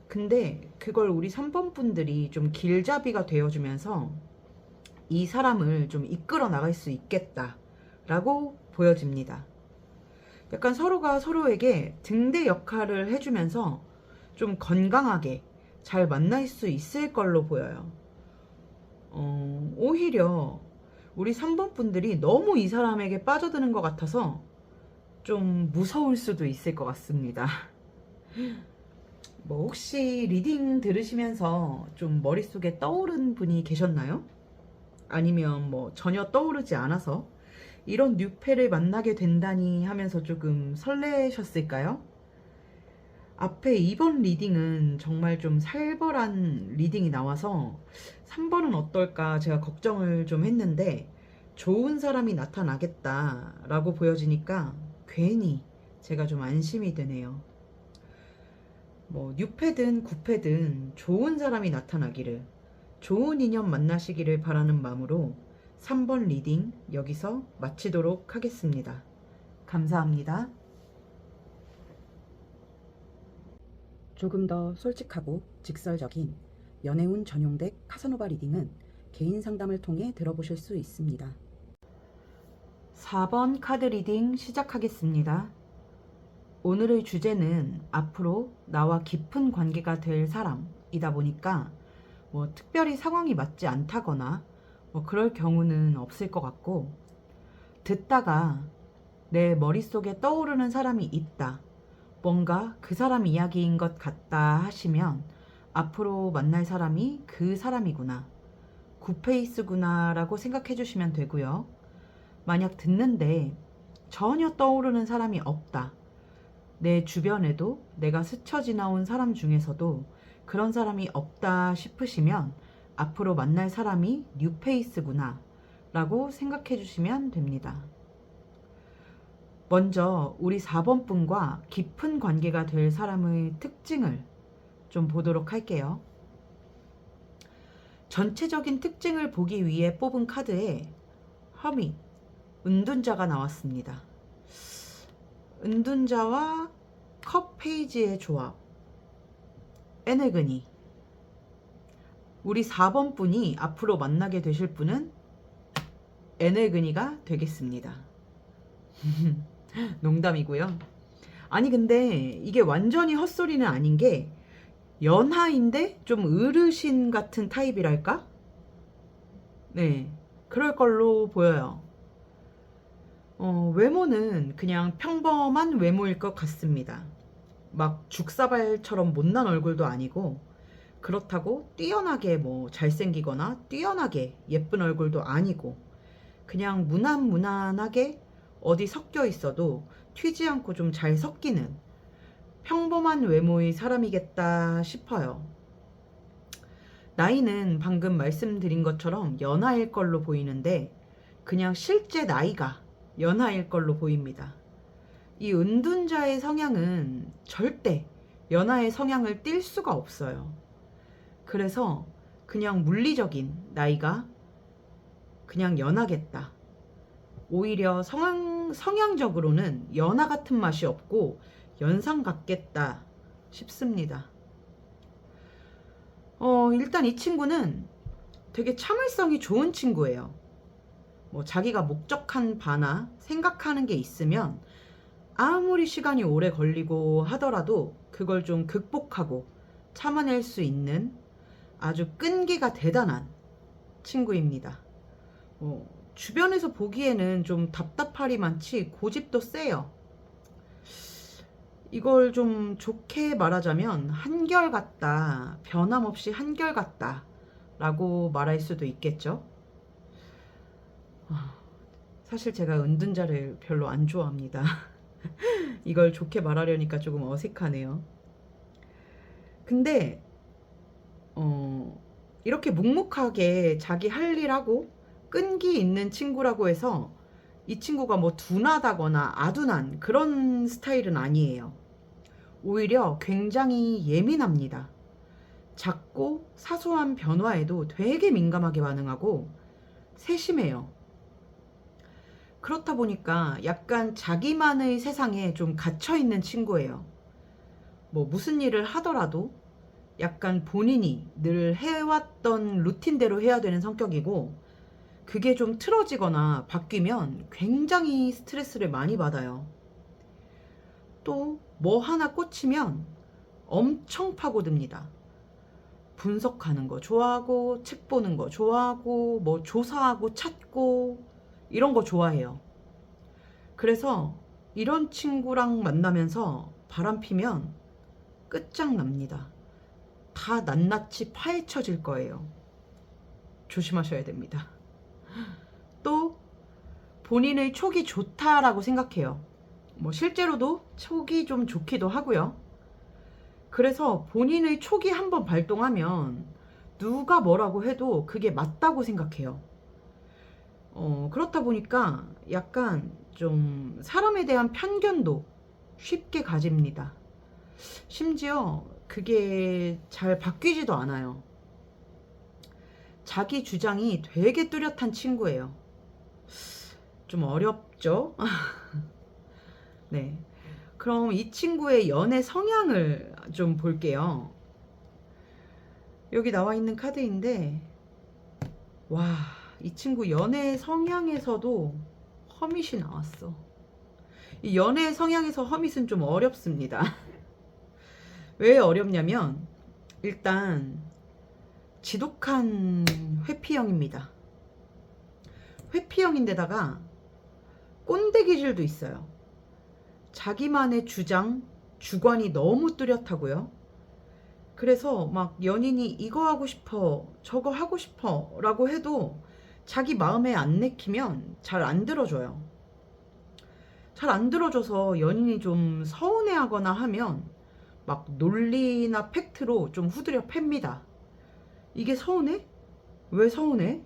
근데 그걸 우리 3번 분들이 좀 길잡이가 되어주면서 이 사람을 좀 이끌어 나갈 수 있겠다라고 보여집니다. 약간 서로가 서로에게 등대 역할을 해주면서 좀 건강하게 잘 만날 수 있을 걸로 보여요. 오히려 우리 3번 분들이 너무 이 사람에게 빠져드는 것 같아서 좀 무서울 수도 있을 것 같습니다. 뭐 혹시 리딩 들으시면서 좀 머릿속에 떠오른 분이 계셨나요? 아니면 뭐 전혀 떠오르지 않아서 이런 뉴페를 만나게 된다니 하면서 조금 설레셨을까요? 앞에 2번 리딩은 정말 좀 살벌한 리딩이 나와서 3번은 어떨까 제가 걱정을 좀 했는데 좋은 사람이 나타나겠다라고 보여지니까 괜히 제가 좀 안심이 되네요. 뭐 뉴패든 구패든 좋은 사람이 나타나기를, 좋은 인연 만나시기를 바라는 마음으로 3번 리딩 여기서 마치도록 하겠습니다. 감사합니다. 조금 더 솔직하고 직설적인 연애운 전용덱 카사노바 리딩은 개인 상담을 통해 들어보실 수 있습니다. 4번 카드 리딩 시작하겠습니다. 오늘의 주제는 앞으로 나와 깊은 관계가 될 사람이다 보니까 뭐 특별히 상황이 맞지 않다거나 뭐 그럴 경우는 없을 것 같고, 듣다가 내 머릿속에 떠오르는 사람이 있다, 뭔가 그 사람 이야기인 것 같다 하시면 앞으로 만날 사람이 그 사람이구나, 굿페이스구나 라고 생각해 주시면 되고요. 만약 듣는데 전혀 떠오르는 사람이 없다, 내 주변에도 내가 스쳐 지나온 사람 중에서도 그런 사람이 없다 싶으시면 앞으로 만날 사람이 뉴페이스구나 라고 생각해 주시면 됩니다. 먼저 우리 4번 분과 깊은 관계가 될 사람의 특징을 좀 보도록 할게요. 전체적인 특징을 보기 위해 뽑은 카드에 허밋, 은둔자가 나왔습니다. 은둔자와 컵 페이지의 조합, 에네그니. 우리 4번 분이 앞으로 만나게 되실 분은 에네그니가 되겠습니다. 농담이고요. 아니 근데 이게 완전히 헛소리는 아닌 게 연하인데 좀 어르신 같은 타입이랄까? 네, 그럴 걸로 보여요. 외모는 그냥 평범한 외모일 것 같습니다. 막 죽사발처럼 못난 얼굴도 아니고, 그렇다고 뛰어나게 뭐 잘생기거나 뛰어나게 예쁜 얼굴도 아니고, 그냥 무난무난하게 어디 섞여 있어도 튀지 않고 좀 잘 섞이는 평범한 외모의 사람이겠다 싶어요. 나이는 방금 말씀드린 것처럼 연하일 걸로 보이는데 그냥 실제 나이가 연하일 걸로 보입니다. 이 은둔자의 성향은 절대 연하의 성향을 띌 수가 없어요. 그래서 그냥 물리적인 나이가 그냥 연하겠다. 오히려 성향적으로는 연하 같은 맛이 없고 연상 같겠다 싶습니다. 일단 이 친구는 되게 참을성이 좋은 친구예요. 뭐 자기가 목적한 바나 생각하는 게 있으면 아무리 시간이 오래 걸리고 하더라도 그걸 좀 극복하고 참아낼 수 있는 아주 끈기가 대단한 친구입니다. 주변에서 보기에는 좀 답답하리 많지 고집도 세요. 이걸 좀 좋게 말하자면 한결같다, 변함없이 한결같다 라고 말할 수도 있겠죠. 사실 제가 은둔자를 별로 안 좋아합니다. 이걸 좋게 말하려니까 조금 어색하네요. 근데 이렇게 묵묵하게 자기 할 일하고 끈기 있는 친구라고 해서 이 친구가 뭐 둔하다거나 아둔한 그런 스타일은 아니에요. 오히려 굉장히 예민합니다. 작고 사소한 변화에도 되게 민감하게 반응하고 세심해요. 그렇다 보니까 약간 자기만의 세상에 좀 갇혀있는 친구예요. 뭐 무슨 일을 하더라도 약간 본인이 늘 해왔던 루틴대로 해야 되는 성격이고, 그게 좀 틀어지거나 바뀌면 굉장히 스트레스를 많이 받아요. 또 뭐 하나 꽂히면 엄청 파고듭니다. 분석하는 거 좋아하고, 책 보는 거 좋아하고, 뭐 조사하고 찾고 이런 거 좋아해요. 그래서 이런 친구랑 만나면서 바람 피면 끝장납니다. 다 낱낱이 파헤쳐질 거예요. 조심하셔야 됩니다. 또 본인의 촉이 좋다라고 생각해요. 뭐 실제로도 촉이 좀 좋기도 하고요. 그래서 본인의 촉이 한번 발동하면 누가 뭐라고 해도 그게 맞다고 생각해요. 그렇다 보니까 약간 좀 사람에 대한 편견도 쉽게 가집니다. 심지어 그게 잘 바뀌지도 않아요. 자기 주장이 되게 뚜렷한 친구예요. 좀 어렵죠? 네. 그럼 이 친구의 연애 성향을 좀 볼게요. 여기 나와 있는 카드인데, 와, 이 친구 연애 성향에서도 허밋이 나왔어. 이 연애 성향에서 허밋은 좀 어렵습니다. 왜 어렵냐면, 일단 지독한 회피형입니다. 회피형인데다가 꼰대 기질도 있어요. 자기만의 주장, 주관이 너무 뚜렷하고요. 그래서 막 연인이 이거 하고 싶어, 저거 하고 싶어 라고 해도 자기 마음에 안 내키면 잘 안 들어줘요. 잘 안 들어줘서 연인이 좀 서운해하거나 하면 막 논리나 팩트로 좀 후드려 팹니다. 이게 서운해? 왜 서운해?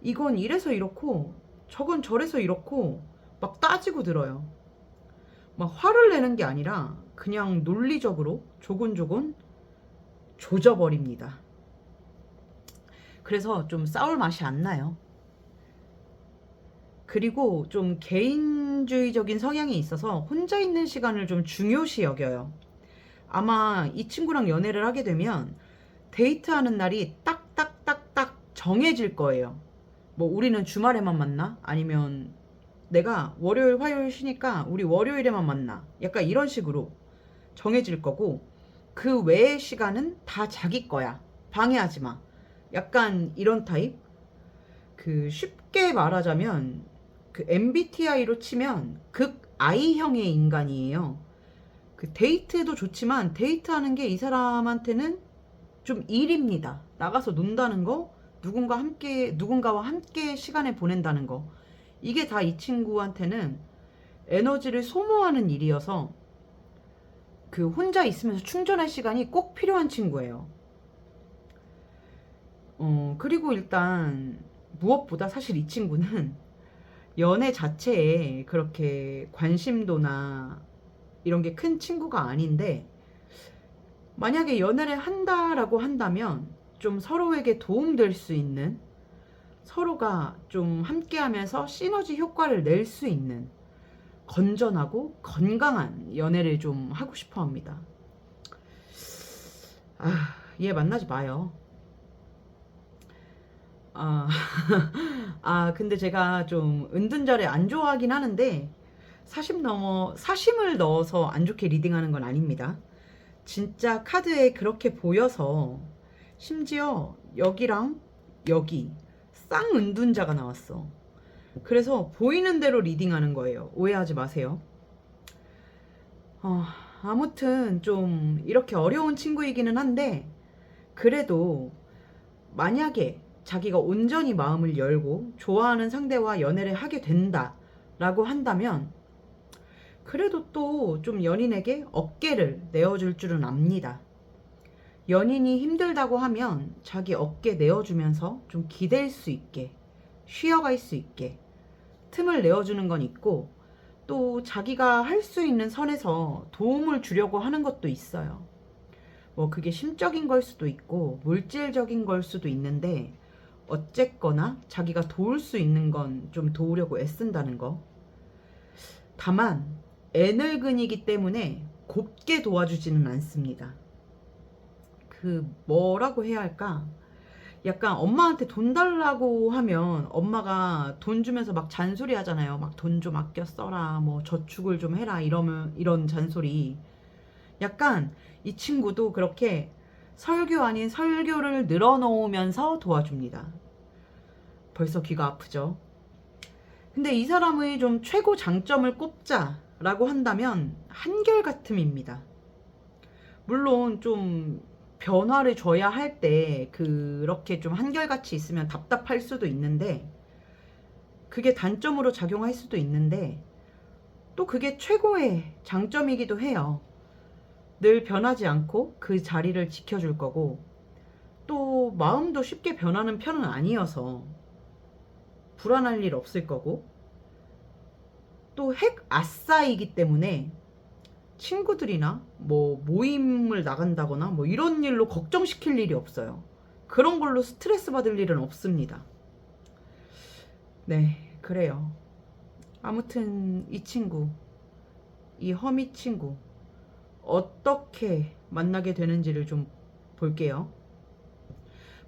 이건 이래서 이렇고 저건 저래서 이렇고 막 따지고 들어요. 막 화를 내는 게 아니라 그냥 논리적으로 조곤조곤 조져버립니다. 그래서 좀 싸울 맛이 안 나요. 그리고 좀 개인주의적인 성향이 있어서 혼자 있는 시간을 좀 중요시 여겨요. 아마 이 친구랑 연애를 하게 되면 데이트하는 날이 딱딱딱딱 정해질 거예요. 뭐 우리는 주말에만 만나? 아니면 내가 월요일 화요일 쉬니까 우리 월요일에만 만나, 약간 이런 식으로 정해질 거고, 그 외의 시간은 다 자기 거야, 방해하지 마, 약간 이런 타입. 그 쉽게 말하자면 그 MBTI로 치면 극 I형의 인간이에요. 그 데이트도 좋지만 데이트하는 게 이 사람한테는 좀 일입니다. 나가서 논다는 거, 누군가와 함께 시간을 보낸다는 거, 이게 다 이 친구한테는 에너지를 소모하는 일이어서 그 혼자 있으면서 충전할 시간이 꼭 필요한 친구예요. 그리고 일단 무엇보다 사실 이 친구는 연애 자체에 그렇게 관심도나 이런 게 큰 친구가 아닌데, 만약에 연애를 한다라고 한다면 좀 서로에게 도움될 수 있는, 서로가 좀 함께하면서 시너지 효과를 낼 수 있는 건전하고 건강한 연애를 좀 하고 싶어 합니다. 얘 만나지 마요. 근데 제가 좀 은둔자를 안 좋아하긴 하는데, 사심을 넣어서 안 좋게 리딩하는 건 아닙니다. 진짜 카드에 그렇게 보여서, 심지어 여기랑 여기 쌍은둔자가 나왔어. 그래서 보이는 대로 리딩하는 거예요. 오해하지 마세요. 아무튼 좀 이렇게 어려운 친구이기는 한데, 그래도 만약에 자기가 온전히 마음을 열고 좋아하는 상대와 연애를 하게 된다라고 한다면, 그래도 또 좀 연인에게 어깨를 내어줄 줄은 압니다. 연인이 힘들다고 하면 자기 어깨 내어주면서 좀 기댈 수 있게, 쉬어갈 수 있게 틈을 내어주는 건 있고, 또 자기가 할 수 있는 선에서 도움을 주려고 하는 것도 있어요. 뭐 그게 심적인 걸 수도 있고 물질적인 걸 수도 있는데, 어쨌거나 자기가 도울 수 있는 건 좀 도우려고 애쓴다는 거. 다만 애늙은이기 때문에 곱게 도와주지는 않습니다. 그 뭐라고 해야 할까? 약간 엄마한테 돈 달라고 하면 엄마가 돈 주면서 막 잔소리 하잖아요. 막 돈 좀 아껴 써라, 뭐 저축을 좀 해라, 이러면 이런 잔소리. 약간 이 친구도 그렇게 설교 아닌 설교를 늘어놓으면서 도와줍니다. 벌써 귀가 아프죠? 근데 이 사람의 좀 최고 장점을 꼽자라고 한다면 한결같음입니다. 물론 좀 변화를 줘야 할 때 그렇게 좀 한결같이 있으면 답답할 수도 있는데, 그게 단점으로 작용할 수도 있는데, 또 그게 최고의 장점이기도 해요. 늘 변하지 않고 그 자리를 지켜줄 거고, 또 마음도 쉽게 변하는 편은 아니어서 불안할 일 없을 거고, 또 핵 아싸이기 때문에 친구들이나 뭐 모임을 나간다거나 뭐 이런 일로 걱정시킬 일이 없어요. 그런 걸로 스트레스 받을 일은 없습니다. 네, 그래요. 아무튼 이 친구, 이 허미 친구 어떻게 만나게 되는지를 좀 볼게요.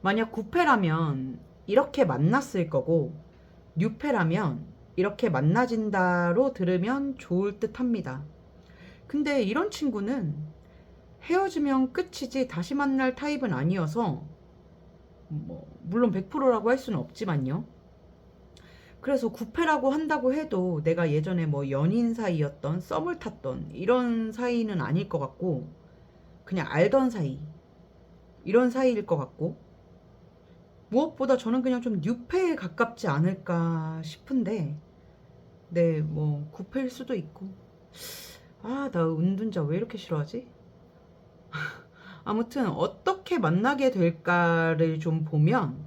만약 9패라면 이렇게 만났을 거고, 6패라면 이렇게 만나진다로 들으면 좋을 듯 합니다. 근데 이런 친구는 헤어지면 끝이지 다시 만날 타입은 아니어서, 뭐 물론 100%라고 할 수는 없지만요. 그래서 9패라고 한다고 해도 내가 예전에 뭐 연인 사이였던, 썸을 탔던 이런 사이는 아닐 것 같고, 그냥 알던 사이, 이런 사이일 것 같고, 무엇보다 저는 그냥 좀 뉴패에 가깝지 않을까 싶은데, 네, 뭐 9패일 수도 있고. 아, 나 은둔자 왜 이렇게 싫어하지? 아무튼 어떻게 만나게 될까를 좀 보면,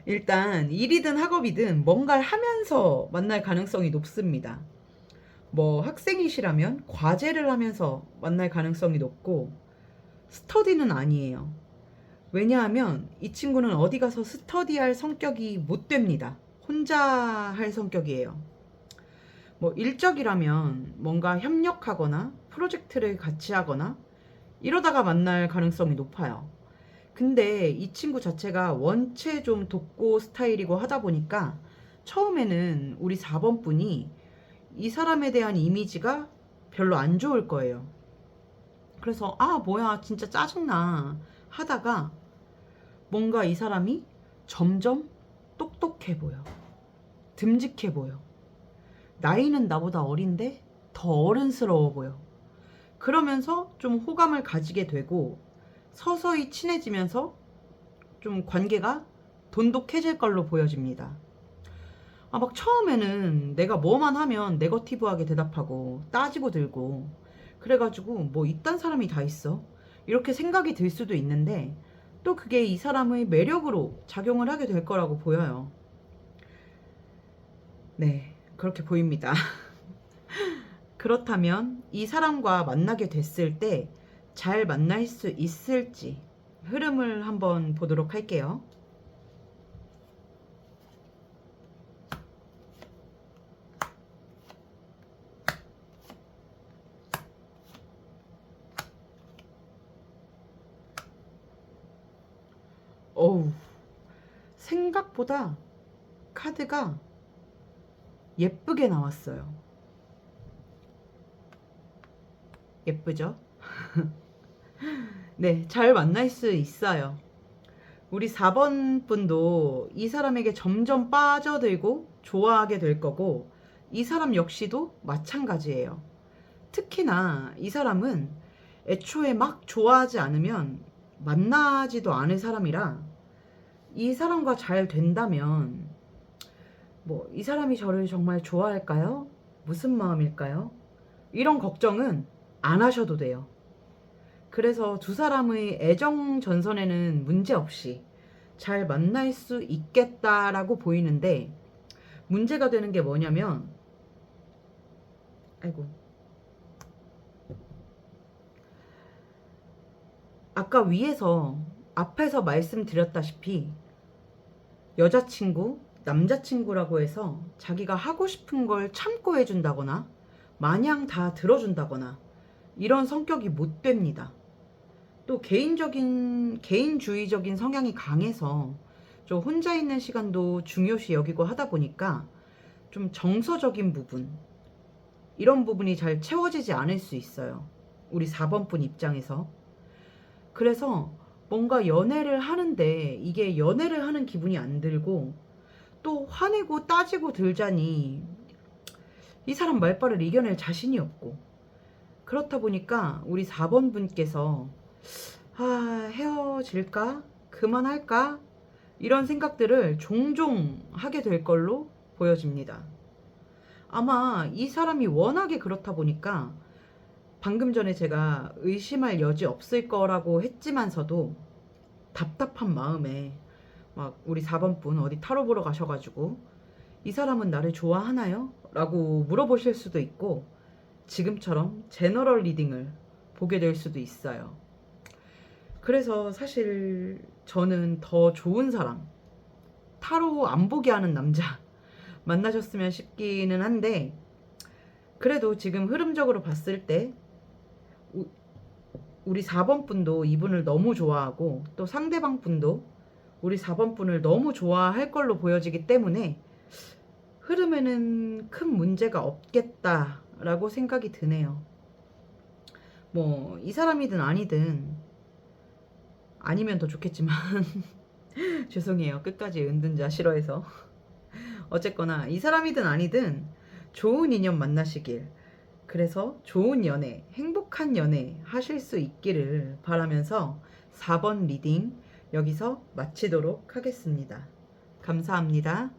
일단 일이든 학업이든 뭔가를 하면서 만날 가능성이 높습니다. 뭐 학생이시라면 과제를 하면서 만날 가능성이 높고, 스터디는 아니에요. 왜냐하면 이 친구는 어디 가서 스터디할 성격이 못 됩니다. 혼자 할 성격이에요. 뭐 일적이라면 뭔가 협력하거나 프로젝트를 같이 하거나 이러다가 만날 가능성이 높아요. 근데 이 친구 자체가 원체 좀 돕고 스타일이고 하다 보니까 처음에는 우리 4번 분이 이 사람에 대한 이미지가 별로 안 좋을 거예요. 그래서 아 뭐야 진짜 짜증나 하다가 뭔가 이 사람이 점점 똑똑해 보여, 듬직해 보여, 나이는 나보다 어린데 더 어른스러워 보여. 그러면서 좀 호감을 가지게 되고 서서히 친해지면서 좀 관계가 돈독해질 걸로 보여집니다. 아, 막 처음에는 내가 뭐만 하면 네거티브하게 대답하고 따지고 들고 그래가지고 뭐 이딴 사람이 다 있어, 이렇게 생각이 들 수도 있는데, 또 그게 이 사람의 매력으로 작용을 하게 될 거라고 보여요. 네, 그렇게 보입니다. 그렇다면 이 사람과 만나게 됐을 때 잘 만날 수 있을지 흐름을 한번 보도록 할게요. 어우, 생각보다 카드가 예쁘게 나왔어요. 예쁘죠? 네, 잘 만날 수 있어요. 우리 4번 분도 이 사람에게 점점 빠져들고 좋아하게 될 거고, 이 사람 역시도 마찬가지예요. 특히나 이 사람은 애초에 막 좋아하지 않으면 만나지도 않을 사람이라, 이 사람과 잘 된다면 뭐 이 사람이 저를 정말 좋아할까요? 무슨 마음일까요? 이런 걱정은 안 하셔도 돼요. 그래서 두 사람의 애정 전선에는 문제없이 잘 만날 수 있겠다라고 보이는데, 문제가 되는 게 뭐냐면, 아이고, 아까 앞에서 말씀드렸다시피 여자친구, 남자친구라고 해서 자기가 하고 싶은 걸 참고 해준다거나 마냥 다 들어준다거나 이런 성격이 못 됩니다. 또 개인주의적인 성향이 강해서 좀 혼자 있는 시간도 중요시 여기고 하다 보니까 좀 정서적인 부분, 이런 부분이 잘 채워지지 않을 수 있어요. 우리 4번 분 입장에서. 그래서 뭔가 연애를 하는데 이게 연애를 하는 기분이 안 들고, 또 화내고 따지고 들자니 이 사람 말빨을 이겨낼 자신이 없고, 그렇다 보니까 우리 4번 분께서 헤어질까? 그만할까? 이런 생각들을 종종 하게 될 걸로 보여집니다. 아마 이 사람이 워낙에 그렇다 보니까 방금 전에 제가 의심할 여지 없을 거라고 했지만서도 답답한 마음에 막 우리 4번 분 어디 타로 보러 가셔가지고 이 사람은 나를 좋아하나요? 라고 물어보실 수도 있고, 지금처럼 제너럴 리딩을 보게 될 수도 있어요. 그래서 사실 저는 더 좋은 사람, 타로 안 보게 하는 남자 만나셨으면 싶기는 한데, 그래도 지금 흐름적으로 봤을 때 우리 4번 분도 이분을 너무 좋아하고, 또 상대방 분도 우리 4번 분을 너무 좋아할 걸로 보여지기 때문에 흐름에는 큰 문제가 없겠다라고 생각이 드네요. 뭐 이 사람이든 아니든, 아니면 더 좋겠지만 죄송해요. 끝까지 은둔자 싫어해서. 어쨌거나 이 사람이든 아니든 좋은 인연 만나시길, 그래서 좋은 연애, 행복한 연애 하실 수 있기를 바라면서 4번 리딩 여기서 마치도록 하겠습니다. 감사합니다.